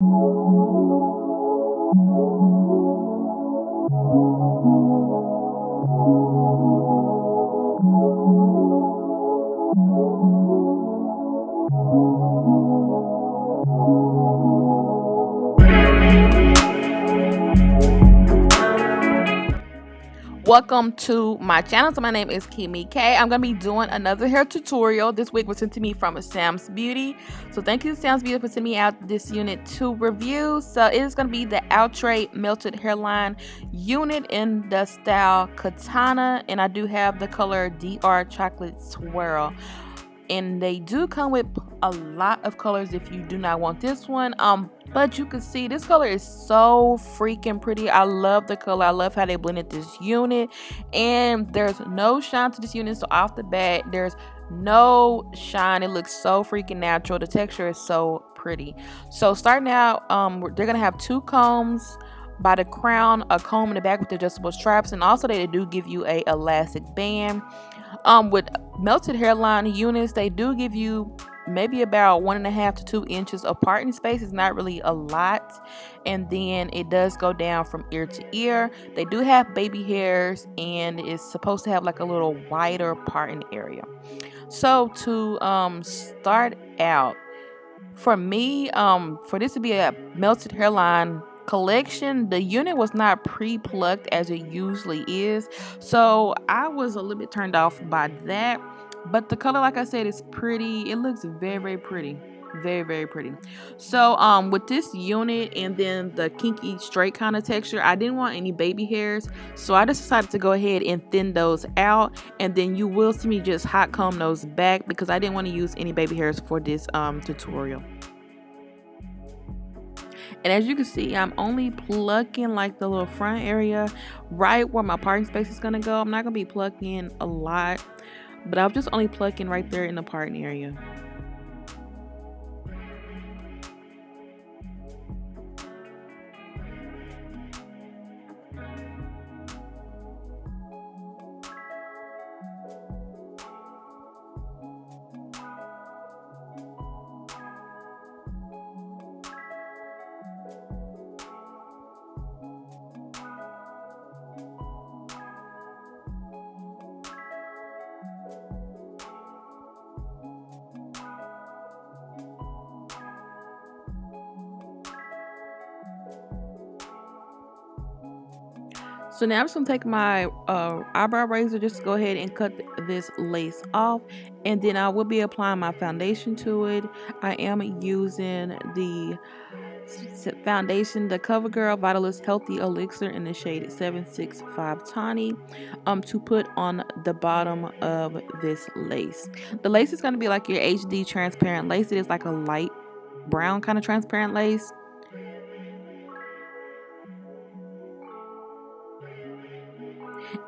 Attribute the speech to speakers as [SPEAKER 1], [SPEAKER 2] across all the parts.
[SPEAKER 1] Welcome to my channel. So my name is Keymee K. I'm gonna be doing another hair tutorial. This wig was sent to me from Samsbeauty. So thank you, Samsbeauty, for sending me out this unit to review. So it is gonna be the Outre melted hairline unit in the style Katana, and I do have the color DR Chocolate Swirl. And they do come with a lot of colors if you do not want this one. But you can see this color is so freaking pretty. I love the color. I love how they blended this unit, and there's no shine to this unit. So off the bat, there's no shine. It looks so freaking natural. The texture is so pretty. So starting out, they're gonna have two combs by the crown, a comb in the back with adjustable straps, and also they do give you a elastic band. With melted hairline units, they do give you maybe about 1.5 to 2 inches of parting space. It's not really a lot, and then it does go down from ear to ear. They do have baby hairs, and it's supposed to have like a little wider parting area. So to start out, for me, for this to be a melted hairline collection, the unit was not pre-plucked as it usually is, so I was a little bit turned off by that. But the color, like I said, is pretty. It looks very pretty, very pretty. So with this unit and then the kinky straight kind of texture, I didn't want any baby hairs, so I just decided to go ahead and thin those out, and then you will see me just hot comb those back because I didn't want to use any baby hairs for this tutorial. And as you can see, I'm only plucking like the little front area right where my parting space is gonna go. I'm not gonna be plucking a lot, but I'm just only plucking right there in the parting area. So now I'm just gonna take my eyebrow razor, just go ahead and cut this lace off, and then I will be applying my foundation to it. I am using the foundation, the CoverGirl Vitalist Healthy Elixir in the shade 765 Tawny, to put on the bottom of this lace. The lace is gonna be like your HD transparent lace. It is like a light brown kind of transparent lace.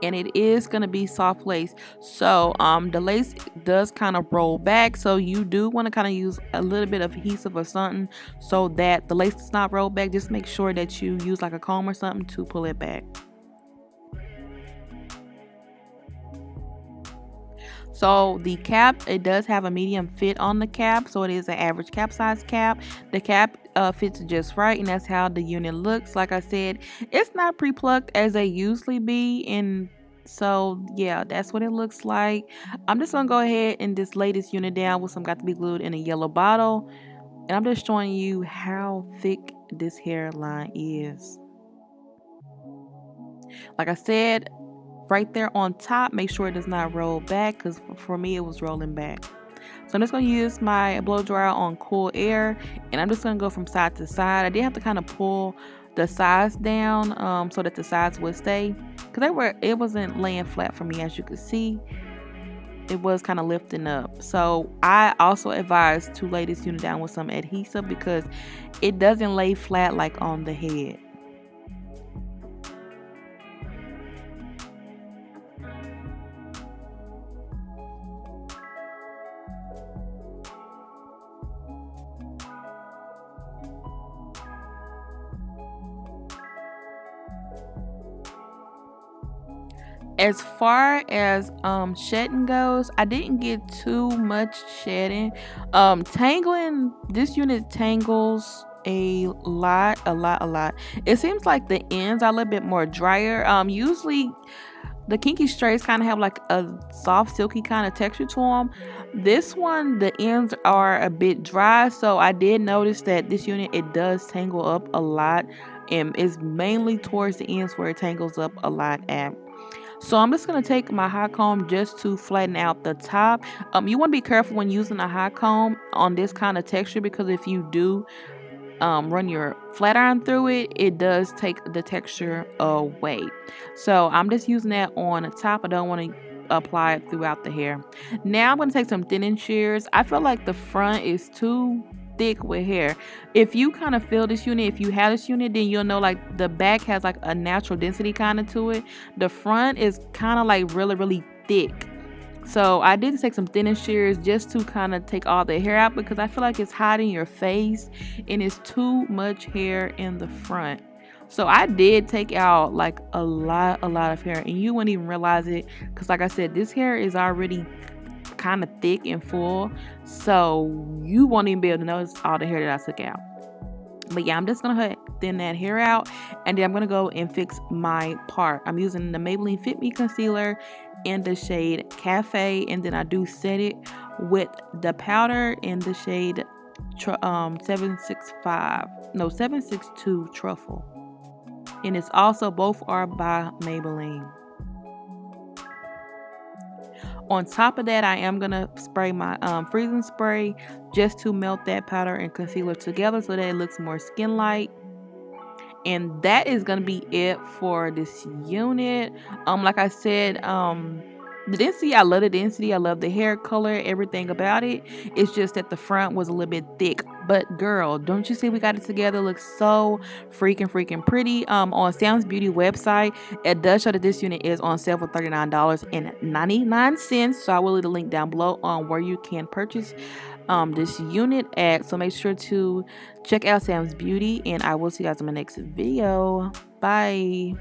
[SPEAKER 1] And it is going to be soft lace, so the lace does kind of roll back, so you do want to kind of use a little bit of adhesive or something so that the lace does not roll back. Just make sure that you use like a comb or something to pull it back. So the cap, it does have a medium fit on the cap, so it is an average cap size cap. The cap fits just right, and that's how the unit looks. Like I said, it's not pre-plucked as they usually be, and so yeah, that's what it looks like. I'm just gonna go ahead and just lay this unit down with some got to be glued in a yellow bottle, and I'm just showing you how thick this hairline is. Like I said, right there on top, make sure it does not roll back, because for me it was rolling back. So I'm just going to use my blow dryer on cool air, and I'm just going to go from side to side. I did have to kind of pull the sides down so that the sides would stay, because it wasn't laying flat for me. As you can see, it was kind of lifting up. So I also advise to lay this unit down with some adhesive because it doesn't lay flat like on the head. As far as shedding goes, I didn't get too much shedding. Tangling, this unit tangles a lot. It seems like the ends are a little bit more drier. Usually the Kinky straights kind of have like a soft silky kind of texture to them. This one, the ends are a bit dry, so I did notice that this unit, it does tangle up a lot, and it's mainly towards the ends where it tangles up a lot at. So I'm just going to take my hot comb just to flatten out the top. You want to be careful when using a hot comb on this kind of texture, because if you do run your flat iron through it, it does take the texture away. So I'm just using that on the top. I don't want to apply it throughout the hair. Now I'm going to take some thinning shears. I feel like the front is too thick with hair. If you kind of feel this unit, if you have this unit, then you'll know like the back has like a natural density kind of to it. The front is kind of like really thick. So I did take some thinning shears just to kind of take all the hair out, because I feel like it's hiding your face and it's too much hair in the front. So I did take out like a lot of hair, and you wouldn't even realize it, because like I said, this hair is already kind of thick and full, so you won't even be able to notice all the hair that I took out. But yeah, I'm just gonna thin that hair out, and then I'm gonna go and fix my part. I'm using the Maybelline Fit Me concealer in the shade Cafe, and then I do set it with the powder in the shade 762 Truffle, and it's also, both are by Maybelline. On top of that, I am going to spray my freezing spray just to melt that powder and concealer together so that it looks more skin-like. And that is going to be it for this unit. Like I said, the density, I love the density. I love the hair color, everything about it. It's just that the front was a little bit thick. But girl, don't you see we got it together? It looks so freaking pretty. On Samsbeauty website, it does show that this unit is on sale for $39.99. So I will leave the link down below on where you can purchase this unit at. So make sure to check out Samsbeauty, and I will see you guys in my next video. Bye.